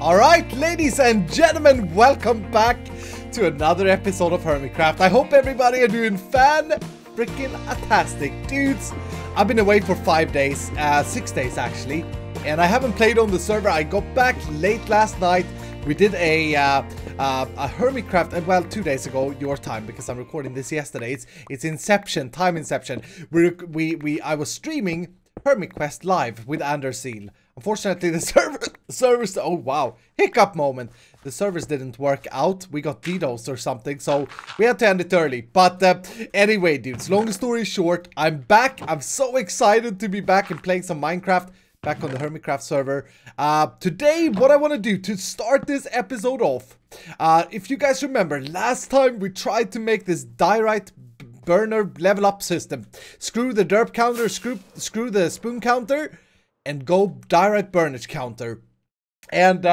Alright, ladies and gentlemen, welcome back to another episode of HermitCraft. I hope everybody are doing fan-freaking-tastic. Dudes, I've been away for 5 days, 6 days actually, and I haven't played on the server. I got back late last night. We did a HermitCraft, well, 2 days ago, your time, because I'm recording this yesterday. It's Inception, time Inception. I was streaming HermitQuest live with Anderseal. Unfortunately, the servers, oh wow, hiccup moment. The servers didn't work out. We got DDoS or something, so we had to end it early. But anyway, dudes, long story short, I'm back. I'm so excited to be back and playing some Minecraft, back on the HermitCraft server. Today, what I want to do to start this episode off, if you guys remember, last time we tried to make this Diorite burner level up system. Screw the derp counter, screw the spoon counter, and go Diorite burnage counter. And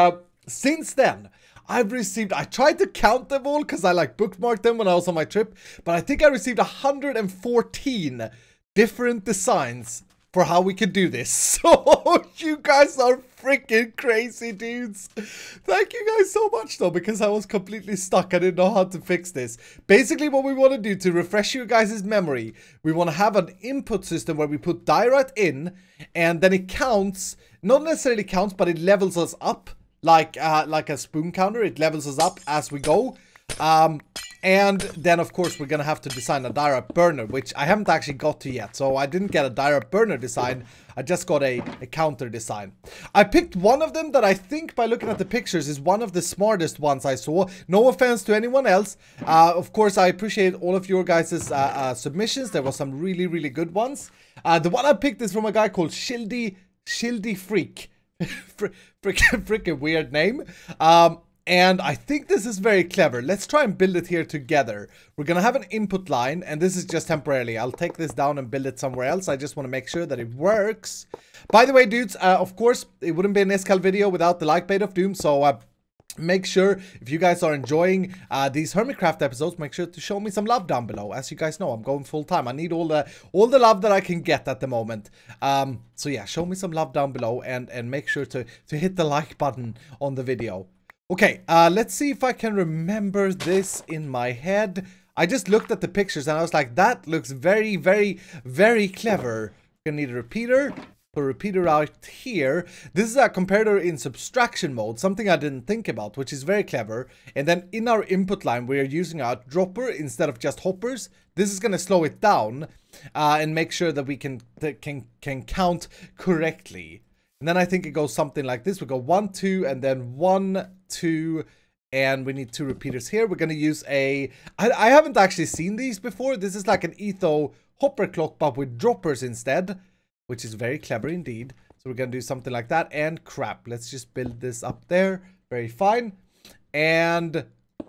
since then, I tried to count them all because I like bookmarked them when I was on my trip, but I think I received 114 different designs for how we could do this. So you guys are freaking crazy, dudes. Thank you guys so much though, because I was completely stuck. I didn't know how to fix this. Basically what we want to do to refresh you guys' memory, we want to have an input system where we put Diorite in, and then it counts, not necessarily counts, but it levels us up like a spoon counter. It levels us up as we go. And then, of course, we're going to have to design a Diorite burner, which I haven't actually got to yet. So I didn't get a Diorite burner design. I just got a counter design. I picked one of them that I think, by looking at the pictures, is one of the smartest ones I saw. No offense to anyone else. Of course, I appreciate all of your guys' submissions. There were some really, really good ones. The one I picked is from a guy called Shildy Freak. Freaking weird name. And I think this is very clever. Let's try and build it here together. We're going to have an input line, and this is just temporarily. I'll take this down and build it somewhere else. I just want to make sure that it works. By the way, dudes, of course, it wouldn't be an ISKALL video without the like bait of doom. So make sure, if you guys are enjoying these HermitCraft episodes, make sure to show me some love down below. As you guys know, I'm going full time. I need all the love that I can get at the moment. So yeah, show me some love down below, and make sure to hit the like button on the video. Okay, let's see if I can remember this in my head. I just looked at the pictures and I was like, that looks very, very, very clever. We're gonna need a repeater. Put a repeater out here. This is a comparator in subtraction mode, something I didn't think about, which is very clever. And then in our input line, we are using our dropper instead of just hoppers. This is gonna slow it down and make sure that we can count correctly. And then I think it goes something like this. We go 1, 2, and then 1, 2, and we need 2 repeaters here. We're going to use I haven't actually seen these before. This is like an Etho hopper clock, but with droppers instead, which is very clever indeed. So we're going to do something like that. And crap, let's just build this up there. Very fine. And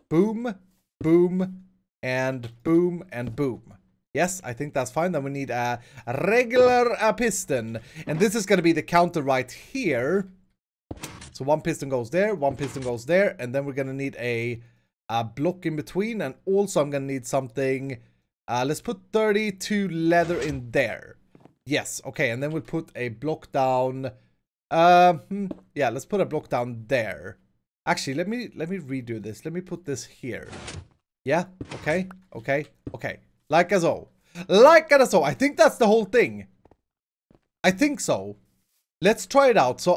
boom, boom, and boom, and boom. Yes, I think that's fine. Then we need a regular piston. And this is going to be the counter right here. So one piston goes there, one piston goes there. And then we're going to need a block in between. And also I'm going to need something. Let's put 32 leather in there. Yes, okay. And then we'll put a block down. Yeah, let's put a block down there. Actually, let me redo this. Let me put this here. Yeah, okay, okay, okay. Like as so. Like as so. I think that's the whole thing. I think so. Let's try it out. So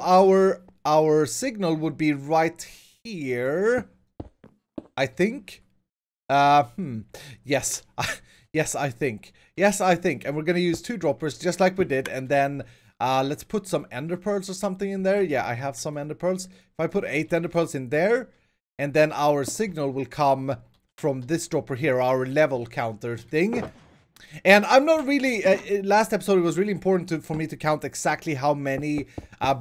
our signal would be right here. I think. Yes. Yes, I think. Yes, I think. And we're going to use 2 droppers just like we did. And then let's put some ender pearls or something in there. Yeah, I have some ender pearls. If I put 8 ender pearls in there, and then our signal will come from this dropper here, our level counter thing. And I'm not really, last episode it was really important for me to count exactly how many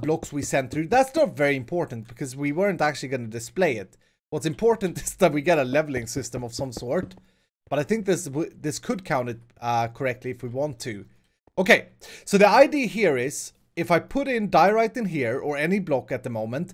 blocks we sent through. That's not very important because we weren't actually going to display it. What's important is that we get a leveling system of some sort. But I think this could count it correctly if we want to. Okay, so the idea here is, if I put in Diorite in here, or any block at the moment,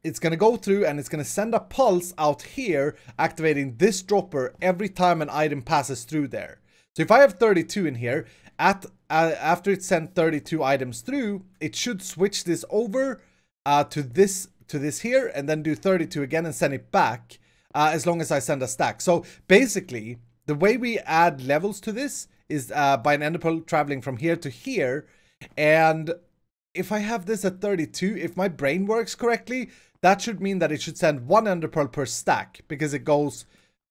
it's going to go through and it's going to send a pulse out here, activating this dropper every time an item passes through there. So if I have 32 in here, after it sent 32 items through, it should switch this over to this to this here and then do 32 again and send it back as long as I send a stack. So basically, the way we add levels to this is by an ender pearl traveling from here to here. And if I have this at 32, if my brain works correctly, that should mean that it should send 1 ender pearl per stack because it goes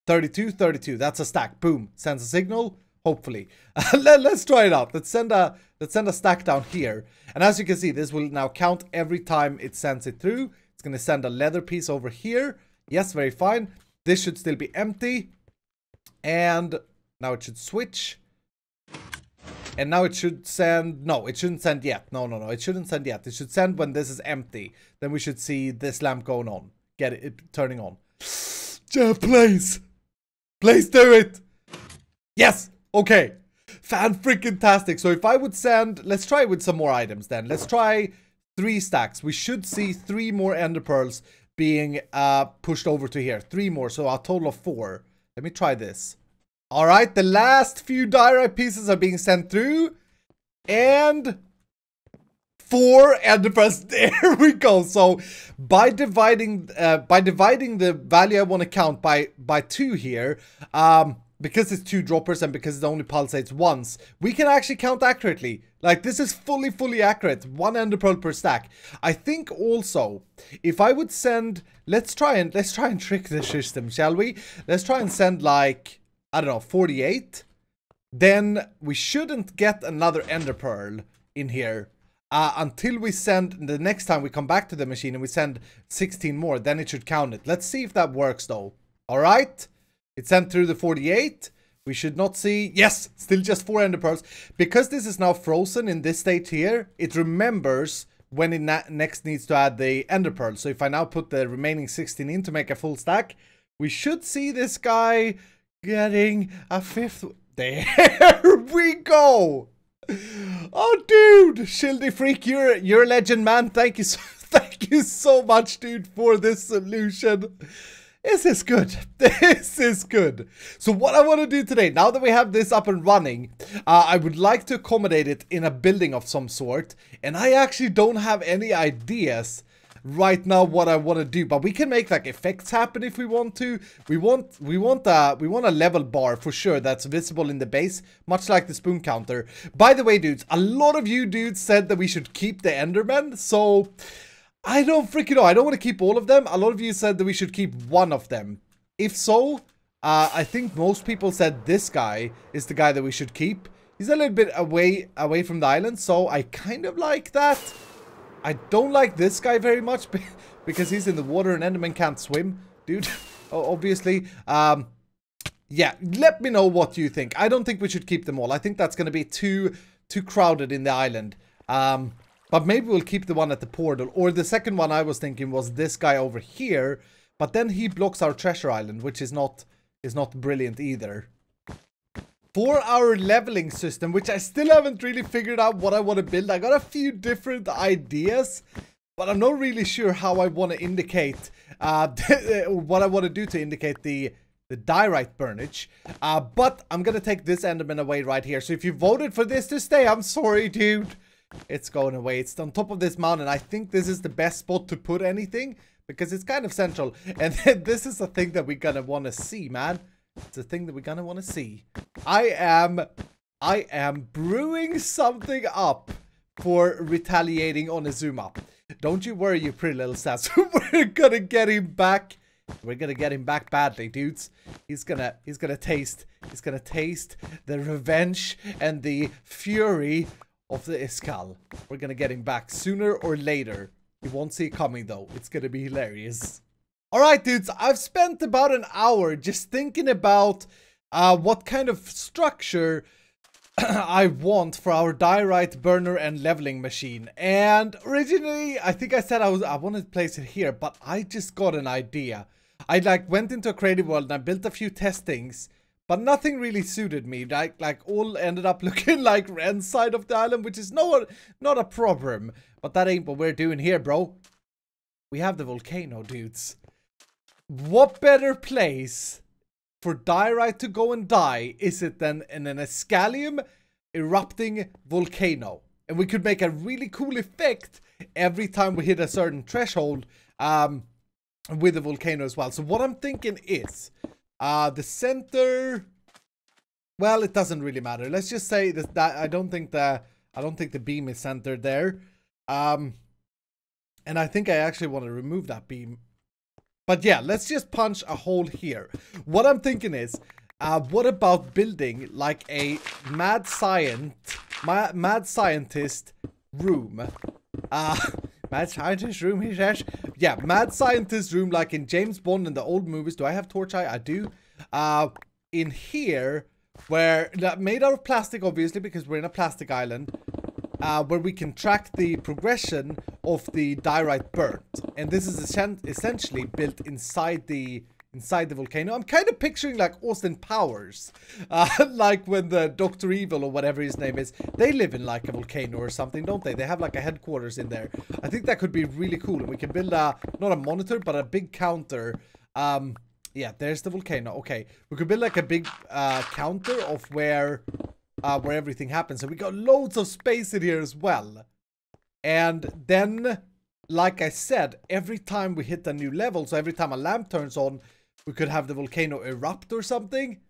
32, 32. That's a stack. Boom. Sends a signal. Hopefully. Let's try it out. Let's send a stack down here. And as you can see, this will now count every time it sends it through. It's going to send a leather piece over here. Yes, very fine. This should still be empty. And now it should switch. And now it should send... No, it shouldn't send yet. No. It shouldn't send yet. It should send when this is empty. Then we should see this lamp going on. Get it turning on. Jeff, please. Please do it. Yes. Okay. Fan-freaking-tastic. So if I would send... Let's try with some more items then. Let's try 3 stacks. We should see 3 more ender pearls being pushed over to here. 3 more. So a total of 4. Let me try this. Alright, the last few diorite pieces are being sent through. And 4 ender pearls. There we go. So by dividing the value I want to count by 2 here, because it's 2 droppers and because it only pulsates once, we can actually count accurately. Like, this is fully accurate. 1 ender pearl per stack. I think also, if I would send, let's try and trick the system, shall we? Let's try and send like, I don't know, 48. Then we shouldn't get another ender pearl in here until we send, the next time we come back to the machine and we send 16 more, then it should count it. Let's see if that works though. All right. It sent through the 48. We should not see... Yes! Still just 4 ender pearls. Because this is now frozen in this state here, it remembers when it next needs to add the ender pearl. So if I now put the remaining 16 in to make a full stack, we should see this guy getting a 5th... There we go! Oh, dude! Shildy Freak, you're a legend, man. Thank you so much, dude, for this solution. This is good. This is good. So what I want to do today, now that we have this up and running, I would like to accommodate it in a building of some sort. And I actually don't have any ideas right now what I want to do. But we can make like effects happen if we want to. We want a level bar for sure that's visible in the base, much like the spoon counter. By the way, dudes, a lot of you dudes said that we should keep the Enderman. So... I don't freaking know. I don't want to keep all of them. A lot of you said that we should keep one of them. If so, I think most people said this guy is the guy that we should keep. He's a little bit away from the island, so I kind of like that. I don't like this guy very much because he's in the water and Enderman can't swim, dude. Obviously. Yeah, let me know what you think. I don't think we should keep them all. I think that's going to be too crowded in the island. But maybe we'll keep the one at the portal. Or the second one I was thinking was this guy over here. But then he blocks our treasure island, which is not brilliant either. For our leveling system, which I still haven't really figured out what I want to build. I got a few different ideas, but I'm not really sure how I want to indicate what I want to do to indicate the diorite burnage. But I'm going to take this Enderman away right here. So if you voted for this to stay, I'm sorry, dude. It's going away. It's on top of this mountain. I think this is the best spot to put anything because it's kind of central. And this is a thing that we're gonna want to see, man. It's a thing that we're gonna want to see. I am brewing something up for retaliating on Azuma. Don't you worry, you pretty little sass. We're gonna get him back. We're gonna get him back badly, dudes. He's gonna taste the revenge and the fury of the Iskall. We're gonna get him back sooner or later. You won't see it coming though. It's gonna be hilarious. Alright, dudes, I've spent about an hour just thinking about what kind of structure I want for our diorite burner and leveling machine. And originally, I think I said I wanted to place it here, but I just got an idea. I went into a creative world and I built a few test things. But nothing really suited me. Like all ended up looking like Ren's side of the island, which is not a problem. But that ain't what we're doing here, bro. We have the volcano, dudes. What better place for diorite to go and die is it than in an ISKALLIUM erupting volcano? And we could make a really cool effect every time we hit a certain threshold with the volcano as well. So what I'm thinking is, the center, well, it doesn't really matter. Let's just say that I don't think the beam is centered there. And I think I actually want to remove that beam. But yeah, let's just punch a hole here. What I'm thinking is, what about building like a mad scientist room? Mad scientist room, he says. Yeah, mad scientist room like in James Bond in the old movies. Do I have torchlight? I do. In here, where made out of plastic, obviously, because we're in a plastic island. Where we can track the progression of the diorite burnt. And this is essentially built inside the volcano. I'm kind of picturing like Austin Powers. Like when the Dr. Evil or whatever his name is, they live in like a volcano or something, don't they? They have like a headquarters in there. I think that could be really cool. And we can build not a monitor, but a big counter. Yeah, there's the volcano. Okay, we could build like a big counter of where everything happens. So we got loads of space in here as well. And then, like I said, every time we hit a new level, so every time a lamp turns on, we could have the volcano erupt or something.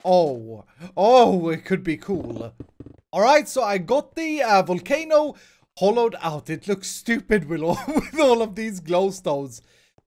Oh, it could be cool. Alright, so I got the volcano hollowed out. It looks stupid with all of these glowstones.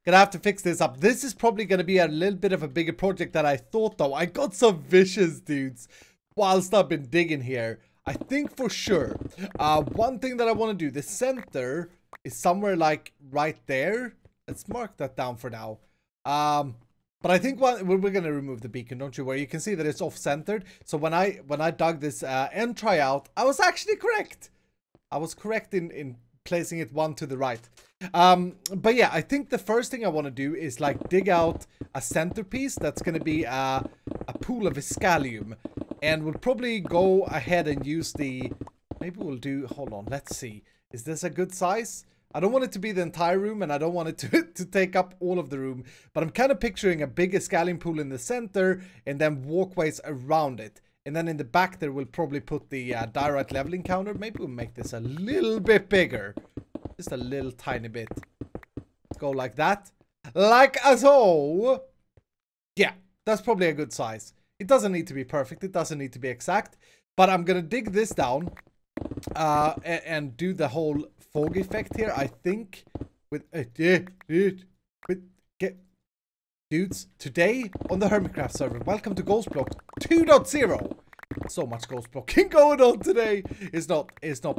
Gonna have to fix this up. This is probably gonna be a little bit of a bigger project than I thought, though. I got some vicious dudes whilst I've been digging here. I think for sure, one thing that I want to do, the center is somewhere like right there. Let's mark that down for now. But I think we're going to remove the beacon, don't you worry. You can see that it's off-centered. So when I dug this end tryout, I was actually correct. I was correct in placing it one to the right. But yeah, I think the first thing I want to do is like dig out a centerpiece that's going to be a pool of ISKALLIUM. And we'll probably go ahead and use the... Maybe we'll do... Hold on, let's see. Is this a good size? I don't want it to be the entire room, and I don't want it to take up all of the room. But I'm kind of picturing a big ISKALLIUM pool in the center, and then walkways around it. And then in the back there, we'll probably put the diorite leveling counter. Maybe we'll make this a little bit bigger. Just a little tiny bit. Go like that. Like so. Yeah, that's probably a good size. It doesn't need to be perfect. It doesn't need to be exact. But I'm going to dig this down and do the whole fog effect here. I think with... dudes, today on the HermitCraft server, welcome to Ghostblock 2.0. So much ghost blocking going on today. It's not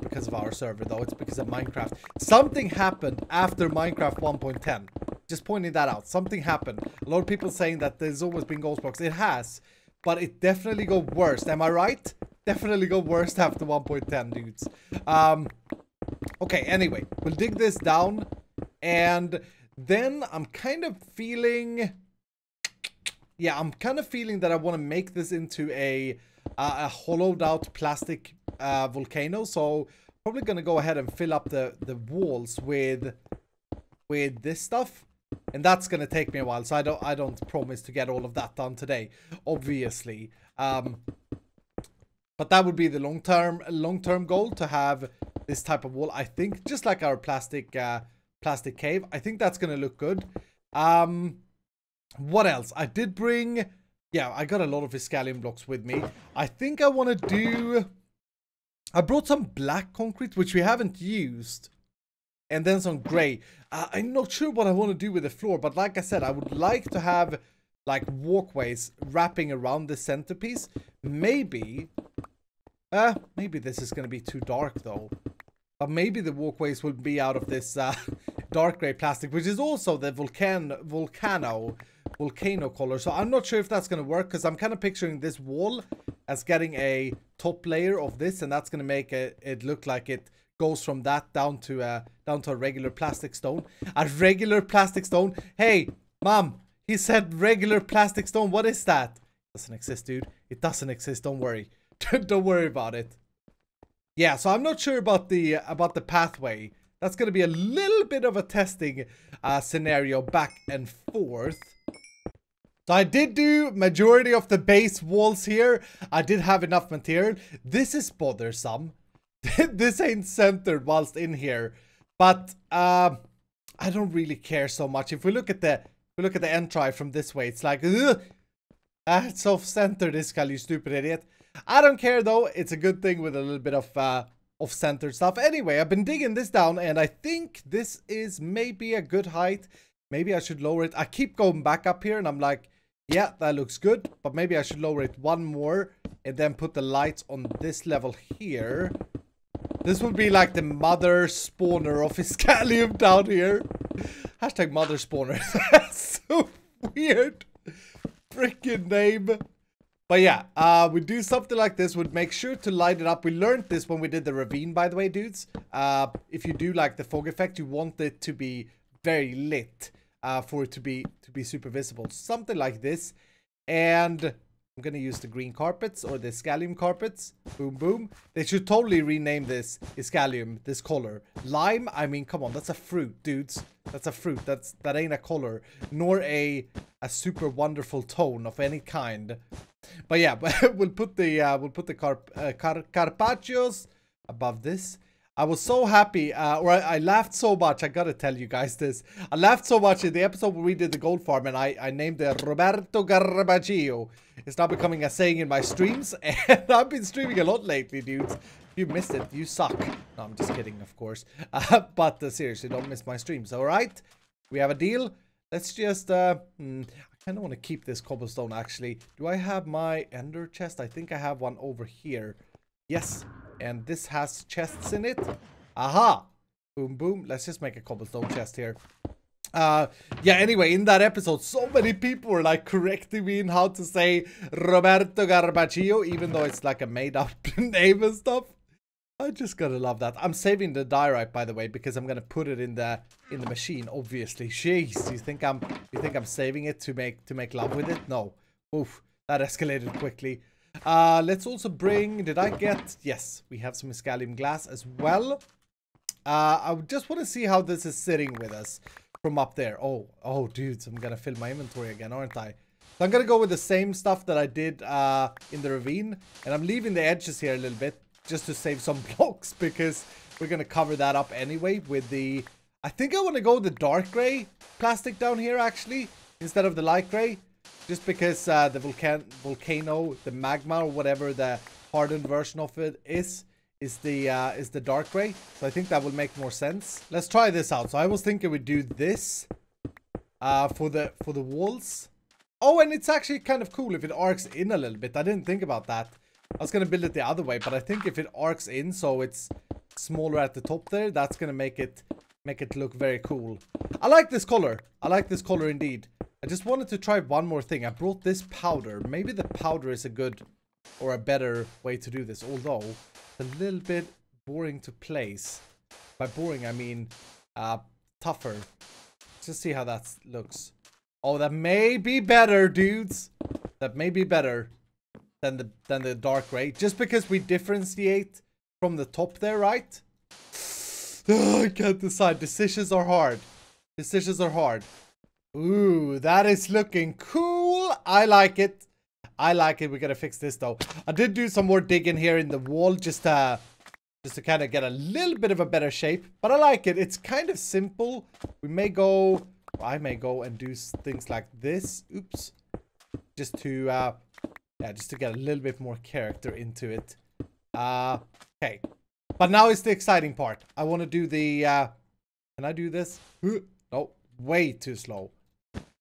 because of our server, though. It's because of Minecraft. Something happened after Minecraft 1.10. Just pointing that out. Something happened. A lot of people saying that there's always been ghost blocks. It has. But it definitely got worse. Am I right? Definitely got worse after 1.10, dudes. Okay, anyway. We'll dig this down. And then I'm kind of feeling... Yeah, I'm kind of feeling that I want to make this into a hollowed out plastic volcano. So probably going to go ahead and fill up the walls with this stuff. And that's going to take me a while, so I don't promise to get all of that done today, obviously. But that would be the long-term goal, to have this type of wall. I think just like our plastic cave. I think that's going to look good. What else? I did bring... Yeah, I got a lot of ISKALLIUM blocks with me. I think I want to do... I brought some black concrete, which we haven't used. And then some gray. I'm not sure what I want to do with the floor, but like I said, I would like to have like walkways wrapping around the centerpiece. Maybe this is going to be too dark though. But maybe the walkways will be out of this dark gray plastic, which is also the volcano color. So I'm not sure if that's going to work, because I'm kind of picturing this wall as getting a top layer of this, and that's going to make it look like it goes from that down to a regular plastic stone. A regular plastic stone? Hey, Mom, he said regular plastic stone. What is that? It doesn't exist, dude. It doesn't exist. Don't worry. Don't worry about it. Yeah, so I'm not sure about the pathway. That's going to be a little bit of a testing scenario back and forth. So I did do majority of the base walls here. I did have enough material. This is bothersome. This ain't centered whilst in here. But I don't really care so much. If we look at the entry from this way, it's like, ugh, it's off-center, this guy, you stupid idiot. I don't care though. It's a good thing with a little bit of off-center stuff. Anyway, I've been digging this down, and I think this is maybe a good height. Maybe I should lower it. I keep going back up here, and I'm like, yeah, that looks good, but maybe I should lower it one more and then put the lights on this level here. This will be like the mother spawner of ISKALLIUM down here. Hashtag mother spawner. That's so weird. Freaking name. But yeah, we do something like this. We'd make sure to light it up. We learned this when we did the ravine, by the way, dudes. If you do like the fog effect, you want it to be very lit for it to be super visible. Something like this. And I'm gonna use the green carpets or the ISKALLIUM carpets. Boom, boom. They should totally rename this ISKALLIUM, this color. Lime, I mean, come on, that's a fruit, dudes. That's a fruit. That ain't a color, nor a super wonderful tone of any kind. But yeah, we'll put the carpaccios above this. I was so happy, or I laughed so much. I gotta tell you guys this. I laughed so much in the episode where we did the gold farm, and I named it Roberto Carpaccio. It's now becoming a saying in my streams, and I've been streaming a lot lately, dudes. If you missed it, you suck. No, I'm just kidding, of course. But seriously, don't miss my streams, alright? We have a deal. Let's just, I kind of want to keep this cobblestone, actually. Do I have my ender chest? I think I have one over here. Yes. And this has chests in it. Aha! Boom, boom. Let's just make a cobblestone chest here. Yeah, anyway, in that episode, so many people were like correcting me in how to say Roberto Carpaccio, even though it's like a made-up name and stuff. I just gotta love that. I'm saving the diorite, by the way, because I'm gonna put it in the machine, obviously. Jeez, you think I'm saving it to make love with it? No. Oof, that escalated quickly. Let's also bring, did I get, yes, we have some ISKALLIUM glass as well. I just want to see how this is sitting with us from up there. Oh, dudes, I'm gonna fill my inventory again, aren't I? So I'm gonna go with the same stuff that I did in the ravine, and I'm leaving the edges here a little bit just to save some blocks, because we're gonna cover that up anyway with the, I think I want to go with the dark gray plastic down here, actually, instead of the light gray. Just because the volcano, the magma, or whatever the hardened version of it is the dark gray. So I think that will make more sense. Let's try this out. So I was thinking we'd do this for the walls. Oh, and it's actually kind of cool if it arcs in a little bit. I didn't think about that. I was gonna build it the other way, but I think if it arcs in, so it's smaller at the top there, that's gonna make it look very cool. I like this color. I like this color indeed. I just wanted to try one more thing. I brought this powder. Maybe the powder is a good or a better way to do this. Although, it's a little bit boring to place. By boring, I mean tougher. Let's just see how that looks. Oh, that may be better, dudes. That may be better than the dark gray. Just because we differentiate from the top there, right? Oh, I can't decide. Decisions are hard. Decisions are hard. Ooh, that is looking cool. I like it. I like it. We gotta fix this though. I did do some more digging here in the wall just to kind of get a little bit of a better shape. But I like it. It's kind of simple. We may go, I may go and do things like this. Oops. Just to, yeah, just to get a little bit more character into it. Okay. But now is the exciting part. I want to do the, can I do this? No, way too slow.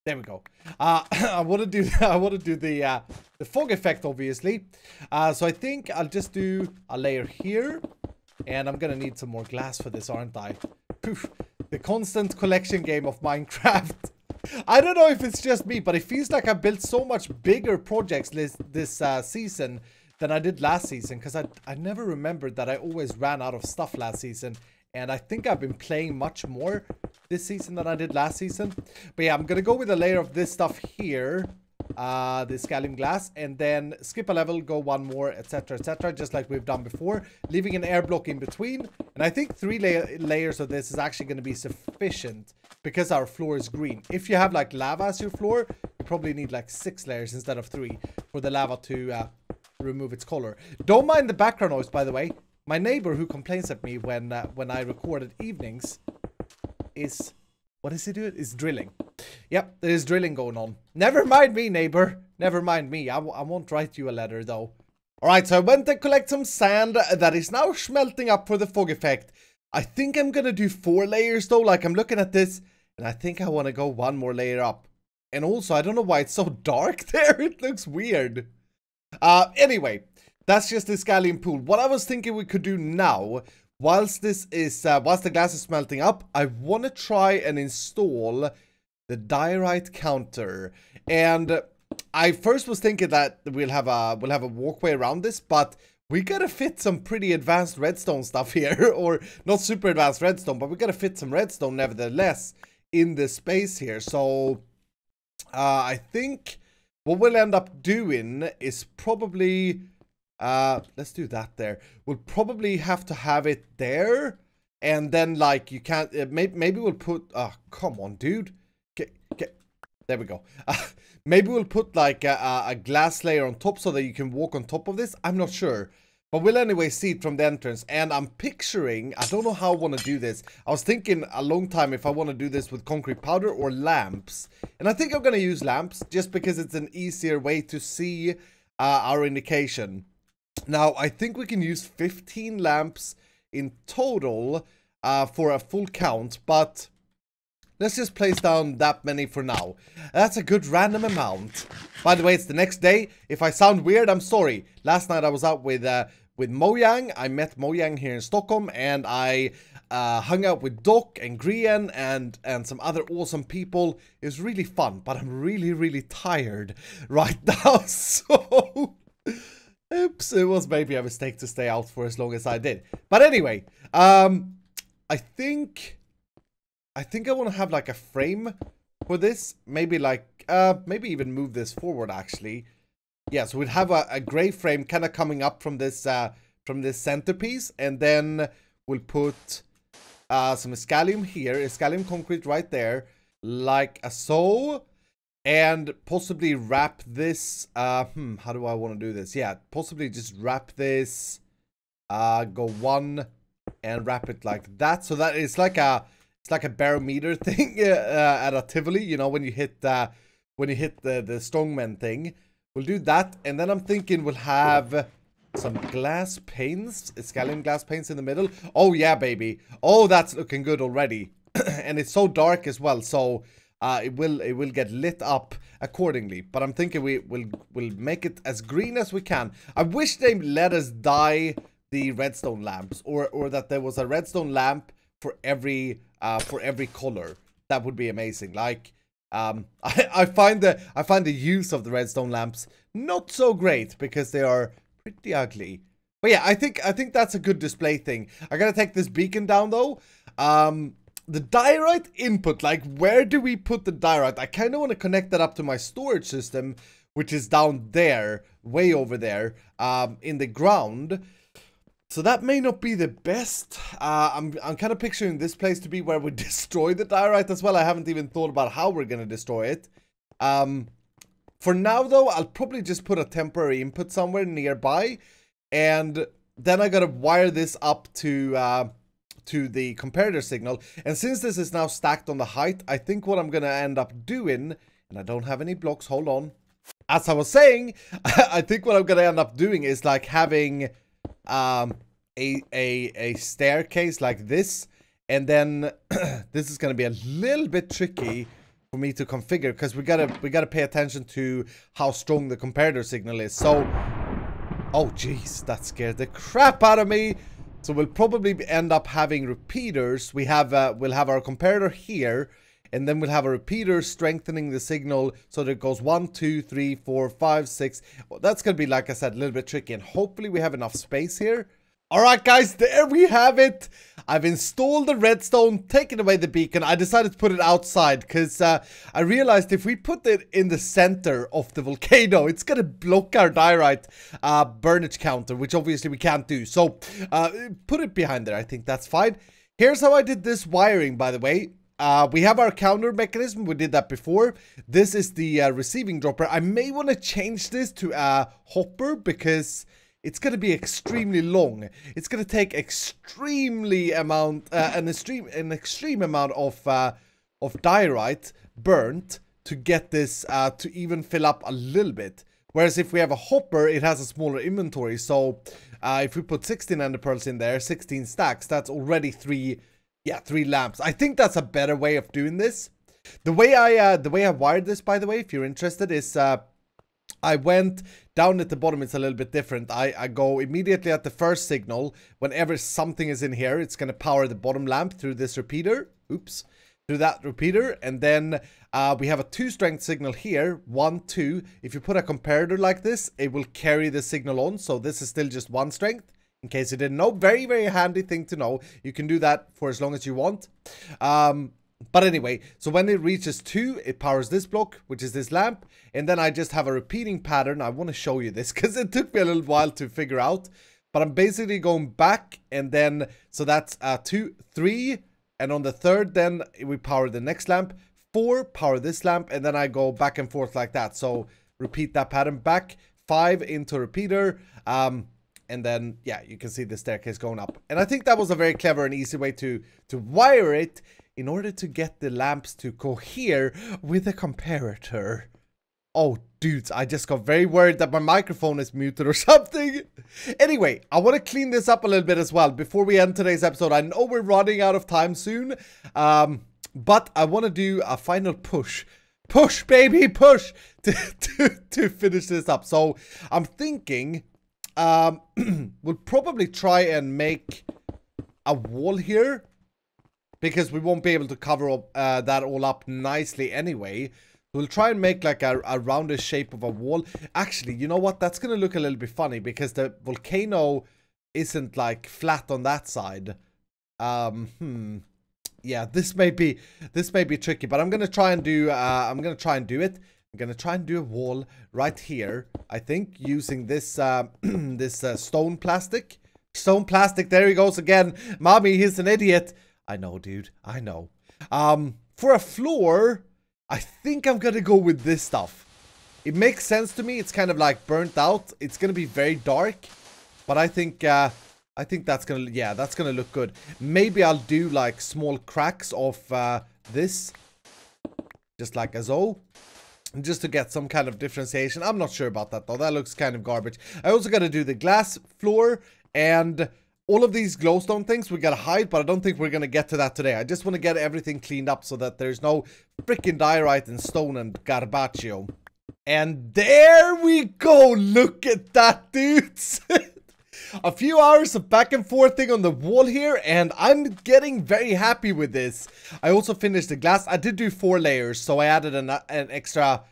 There we go. I want to do the fog effect, obviously. So I think I'll just do a layer here, and I'm gonna need some more glass for this, aren't I? Poof. The constant collection game of Minecraft. I don't know if it's just me, but it feels like I built so much bigger projects this season than I did last season, because I never remembered that I always ran out of stuff last season. And I think I've been playing much more this season than I did last season. But yeah, I'm going to go with a layer of this stuff here. The ISKALLIUM glass. And then skip a level, go one more, etc, etc. Just like we've done before. Leaving an air block in between. And I think 3 layers of this is actually going to be sufficient. Because our floor is green. If you have like lava as your floor, you probably need like 6 layers instead of 3. For the lava to remove its color. Don't mind the background noise, by the way. My neighbor who complains at me when I record at evenings is What is he doing? It's drilling. Yep, there is drilling going on. Never mind me, neighbor. Never mind me. I won't write you a letter, though. Alright, so I went and collect some sand that is now smelting up for the fog effect. I think I'm gonna do 4 layers, though. Like, I'm looking at this, and I think I want to go 1 more layer up. And also, I don't know why it's so dark there. It looks weird. Anyway, that's just the ISKALLIUM pool. What I was thinking we could do now, whilst the glass is smelting up, I want to try and install the diorite counter. And I first was thinking that we'll have a walkway around this, but we gotta fit some pretty advanced redstone stuff here, or not super advanced redstone, but we gotta fit some redstone nevertheless in this space here. So I think what we'll end up doing is probably let's do that there. We'll probably have to have it there, and then like you can't maybe we'll put come on, dude. There we go. Maybe we'll put like a glass layer on top so that you can walk on top of this. I'm not sure. But we'll anyway see it from the entrance. And I'm picturing, I don't know how I want to do this. I was thinking a long time if I want to do this with concrete powder or lamps. And I think I'm going to use lamps just because it's an easier way to see our indication. Now, I think we can use 15 lamps in total for a full count. But let's just place down that many for now. That's a good random amount. By the way, it's the next day. If I sound weird, I'm sorry. Last night I was out with Mojang. I met Mojang here in Stockholm, and I hung out with Doc and Grian and some other awesome people. It was really fun, but I'm really, really tired right now. So, oops, it was maybe a mistake to stay out for as long as I did. But anyway, I think I want to have like a frame for this. Maybe like, maybe even move this forward actually. Yeah, so we'd have a gray frame kind of coming up from this centerpiece. And then we'll put some ISKALLIUM here, ISKALLIUM concrete right there. Like so. And possibly wrap this, how do I want to do this? Yeah, possibly just wrap this, go 1 and wrap it like that. So that it's like a barometer thing at a Tivoli, you know, when you hit the strongman thing. We'll do that, and then I'm thinking we'll have some glass panes, ISKALLIUM glass panes in the middle. Oh yeah, baby. Oh, that's looking good already. And it's so dark as well, so it will get lit up accordingly. But I'm thinking we'll make it as green as we can. I wish they let us dye the redstone lamps, or that there was a redstone lamp for every color. That would be amazing. Like, I find the use of the redstone lamps not so great because they are pretty ugly. But yeah, I think that's a good display thing. I gotta take this beacon down though. The diorite input, like where do we put the diorite? I kind of want to connect that up to my storage system, which is down there, way over there, in the ground. So that may not be the best. I'm kind of picturing this place to be where we destroy the diorite as well. I haven't even thought about how we're going to destroy it. For now, though, I'll probably just put a temporary input somewhere nearby. And then I got to wire this up to the comparator signal. And since this is now stacked on the height, I think what I'm going to end up doing, and I don't have any blocks, hold on. As I was saying, I think what I'm going to end up doing is like having a staircase like this, and then this is going to be a little bit tricky for me to configure because we gotta pay attention to how strong the comparator signal is. So, oh jeez, that scared the crap out of me. So we'll probably end up having repeaters. We'll have our comparator here, and then we'll have a repeater strengthening the signal so that it goes 1, 2, 3, 4, 5, 6. Well, that's going to be, like I said, a little bit tricky. And hopefully we have enough space here. Alright guys, there we have it. I've installed the redstone, taken away the beacon. I decided to put it outside because I realized if we put it in the center of the volcano, it's going to block our diorite burnage counter, which obviously we can't do. So put it behind there. I think that's fine. Here's how I did this wiring, by the way. We have our counter mechanism. We did that before. This is the receiving dropper. I may want to change this to a hopper because it's going to be extremely long. It's going to take an extreme amount of of diorite burnt to get this to even fill up a little bit. Whereas if we have a hopper, it has a smaller inventory. So if we put 16 ender pearls in there, 16 stacks, that's already 3 lamps. I think that's a better way of doing this. The way I wired this, by the way, if you're interested, is I went down at the bottom. It's a little bit different. I go immediately at the first signal. Whenever something is in here, it's going to power the bottom lamp through this repeater. Oops. Through that repeater. And then we have a 2 strength signal here. 1, 2. If you put a comparator like this, it will carry the signal on. So this is still just 1 strength. In case you didn't know. Very, very handy thing to know. You can do that for as long as you want. But anyway, so when it reaches 2, it powers this block, which is this lamp. And then I just have a repeating pattern. I want to show you this because it took me a little while to figure out. But I'm basically going back and then, so that's 2, 3. And on the 3rd, then we power the next lamp. 4, power this lamp. And then I go back and forth like that. So repeat that pattern back. 5 into repeater. And then, yeah, you can see the staircase going up. And I think that was a very clever and easy way to wire it in order to get the lamps to cohere with a comparator. Oh, dudes, I just got very worried that my microphone is muted or something. Anyway, I want to clean this up a little bit as well before we end today's episode. I know we're running out of time soon, but I want to do a final push. Push, baby, push to finish this up. So I'm thinking we'll probably try and make a wall here because we won't be able to cover up that all up nicely anyway. We'll try and make like a roundish shape of a wall. Actually, you know what? That's going to look a little bit funny because the volcano isn't like flat on that side. Yeah, this may be tricky, but I'm going to try and do it. I'm going to try and do a wall right here, I think, using this this stone plastic. Stone plastic, there he goes again. Mommy, he's an idiot. I know, dude. I know. For a floor, I think I'm gonna go with this stuff. It makes sense to me. It's kind of like burnt out. It's gonna be very dark, but I think that's gonna look good. Maybe I'll do like small cracks of this, just like as so, just to get some kind of differentiation. I'm not sure about that though. That looks kind of garbage. I also gotta do the glass floor and all of these glowstone things we gotta hide, but I don't think we're gonna get to that today. I just want to get everything cleaned up so that there's no freaking diorite and stone and garbaccio. And there we go. Look at that, dudes. A few hours of back and forth thing on the wall here, and I'm getting very happy with this. I also finished the glass. I did do 4 layers, so I added an extra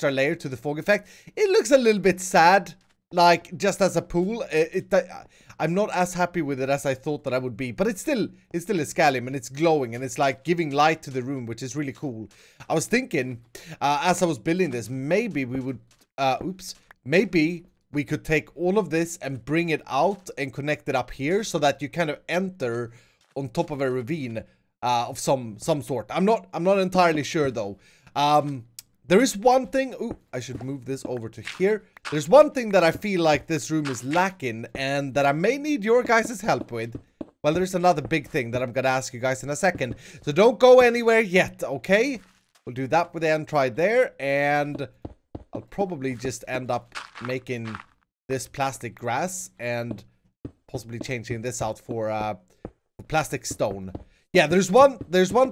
layer to the fog effect. It looks a little bit sad, like just as a pool. I'm not as happy with it as I thought that I would be, but it's still ISKALLIUM and it's glowing and it's like giving light to the room, which is really cool. I was thinking, as I was building this, maybe we would, maybe we could take all of this and bring it out and connect it up here so that you kind of enter on top of a ravine of some sort. I'm not entirely sure though. There is one thing. Ooh, I should move this over to here. There's one thing that I feel like this room is lacking and that I may need your guys' help with. Well, there's another big thing that I'm gonna ask you guys in a second. So don't go anywhere yet, okay? We'll do that with the end try there, and I'll probably just end up making this plastic grass and possibly changing this out for plastic stone. Yeah, there's one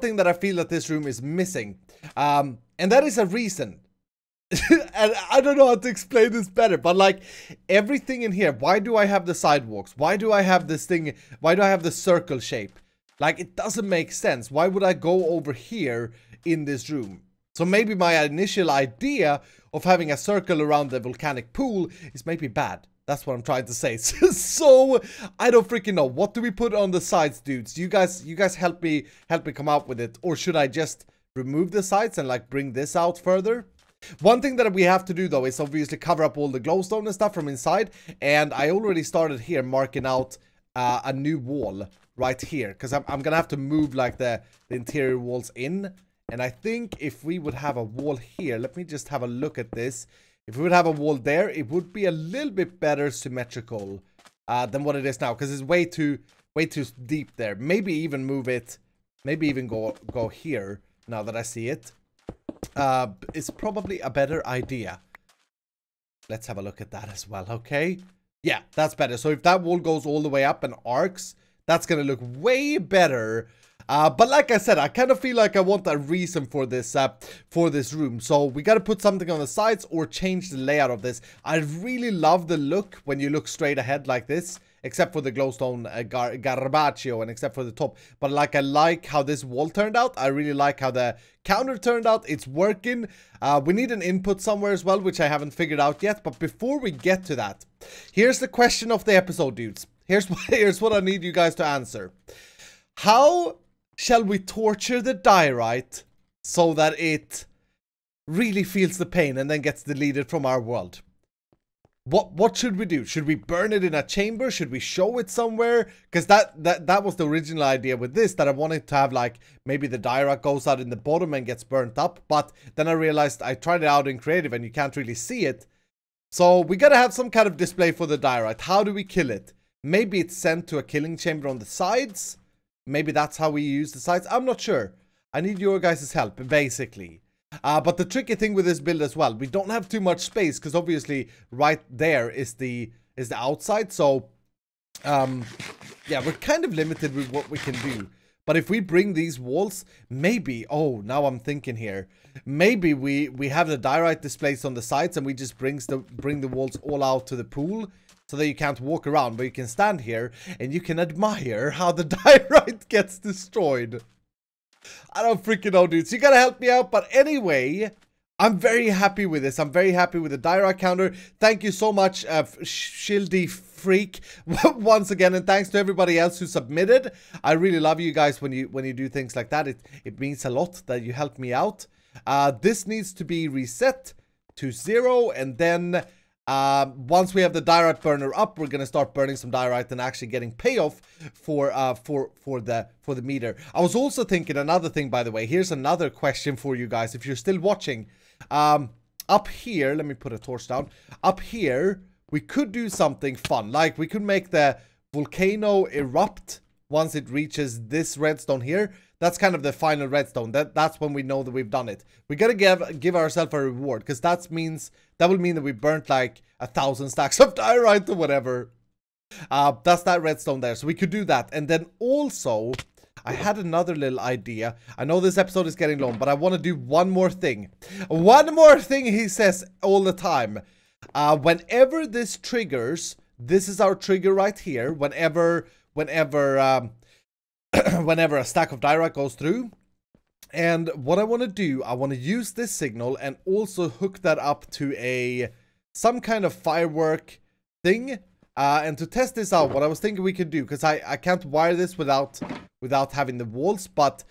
thing that I feel that this room is missing. And that is a reason. And I don't know how to explain this better, but like everything in here, why do I have the sidewalks? Why do I have this thing? Why do I have the circle shape? Like, it doesn't make sense. Why would I go over here in this room? So maybe my initial idea of having a circle around the volcanic pool is maybe bad. That's what I'm trying to say. So I don't freaking know. What do we put on the sides, dudes? You guys help me come up with it, or should I just remove the sides and like bring this out further? One thing that we have to do though is obviously cover up all the glowstone and stuff from inside, and I already started here marking out a new wall right here because I'm gonna have to move like the interior walls in. And I think if we would have a wall here, let me just have a look at this. If we would have a wall there, it would be a little bit better symmetrical than what it is now, because it's way too deep there. Maybe even move it. Maybe even go here. now that I see it, is probably a better idea. Let's have a look at that as well, okay? Yeah, that's better. So if that wall goes all the way up and arcs, that's gonna look way better. But like I said, I kind of feel like I want a reason for this room. So we got to put something on the sides or change the layout of this. I really love the look when you look straight ahead like this, except for the glowstone Garbaccio and except for the top. But like, I like how this wall turned out. I really like how the counter turned out. It's working. We need an input somewhere as well, which I haven't figured out yet. But before we get to that, here's the question of the episode, dudes. Here's what I need you guys to answer. How shall we torture the diorite so that it really feels the pain and then gets deleted from our world? What should we do? Should we burn it in a chamber? Should we show it somewhere? Because that was the original idea with this, that I wanted to have, like, maybe the diorite goes out in the bottom and gets burnt up. But then I realized I tried it out in creative and you can't really see it. So we gotta have some kind of display for the diorite. How do we kill it? Maybe it's sent to a killing chamber on the sides. Maybe that's how we use the sides. I'm not sure. I need your guys' help, basically. But the tricky thing with this build as well, we don't have too much space, because obviously right there is the outside. So, yeah, we're kind of limited with what we can do. But if we bring these walls, maybe, oh, now I'm thinking here. Maybe we have the diorite displays on the sides and we just bring the walls all out to the pool. So that you can't walk around, but you can stand here and you can admire how the diorite gets destroyed. I don't freaking know, dudes. You gotta help me out. But anyway, I'm very happy with this. I'm very happy with the diorite counter. Thank you so much, Shildy Freak, once again. And thanks to everybody else who submitted. I really love you guys when you do things like that. It means a lot that you help me out. This needs to be reset to 0, and then once we have the diorite burner up, we're gonna start burning some diorite and actually getting payoff for the meter. I was also thinking another thing, by the way. Here's another question for you guys if you're still watching. Up here, let me put a torch down. Up here, we could do something fun. Like, we could make the volcano erupt once it reaches this redstone here. That's kind of the final redstone. That's when we know that we've done it. We gotta give ourselves a reward, because that will mean that we burnt like 1,000 stacks of diorite or whatever. That's that redstone there. So we could do that. And then also, I had another little idea. I know this episode is getting long, but I want to do one more thing. One more thing, he says all the time. Whenever this triggers, this is our trigger right here. Whenever a stack of diorite goes through. And what I want to do, I want to use this signal and also hook that up to some kind of firework thing. And to test this out, what I was thinking we could do, because I can't wire this without having the walls, but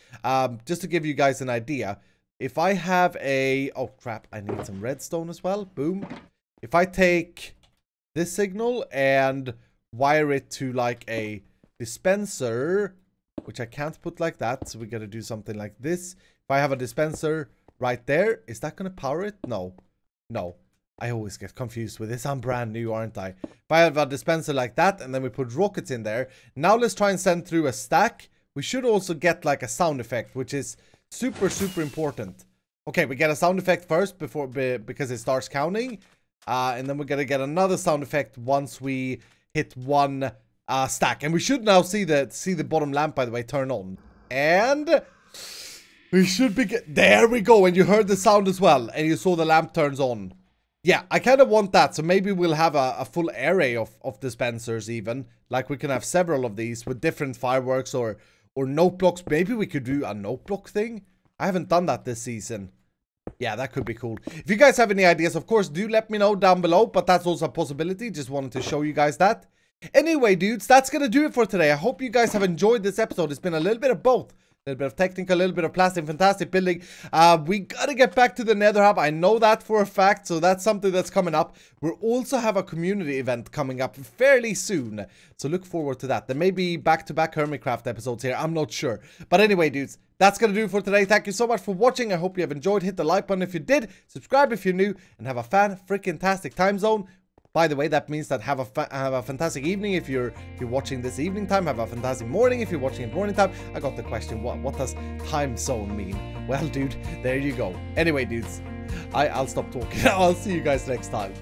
just to give you guys an idea, if I have oh crap, I need some redstone as well. Boom. If I take this signal and wire it to like a dispenser, which I can't put like that, so we gotta do something like this. If I have a dispenser right there, is that gonna power it? No. I always get confused with this. I'm brand new, aren't I? If I have a dispenser like that, and then we put rockets in there. Now let's try and send through a stack. We should also get like a sound effect, which is super, super important. Okay, we get a sound effect first because it starts counting. And then we're gonna get another sound effect once we hit one stack. And we should now see the bottom lamp, by the way, turn on. And we should be there we go. And you heard the sound as well. And you saw the lamp turns on. Yeah, I kind of want that. So maybe we'll have a full array of dispensers even. Like we can have several of these with different fireworks or note blocks. Maybe we could do a note block thing. I haven't done that this season. Yeah, that could be cool. If you guys have any ideas, of course, do let me know down below. But that's also a possibility. Just wanted to show you guys that. Anyway, dudes, that's going to do it for today. I hope you guys have enjoyed this episode. It's been a little bit of both. A little bit of technical, a little bit of plastic, fantastic building. We gotta get back to the Nether Hub. I know that for a fact, so that's something that's coming up. We'll also have a community event coming up fairly soon, so look forward to that. There may be back-to-back HermitCraft episodes here, I'm not sure. But anyway, dudes, that's gonna do it for today. Thank you so much for watching. I hope you have enjoyed. Hit the like button if you did, subscribe if you're new, and have a fan-freaking-tastic time zone. By the way, that means that have a fantastic evening if you're watching this evening time. Have a fantastic morning if you're watching it morning time. I got the question, what does time zone mean? Well, dude, there you go. Anyway, dudes, I'll stop talking. I'll see you guys next time.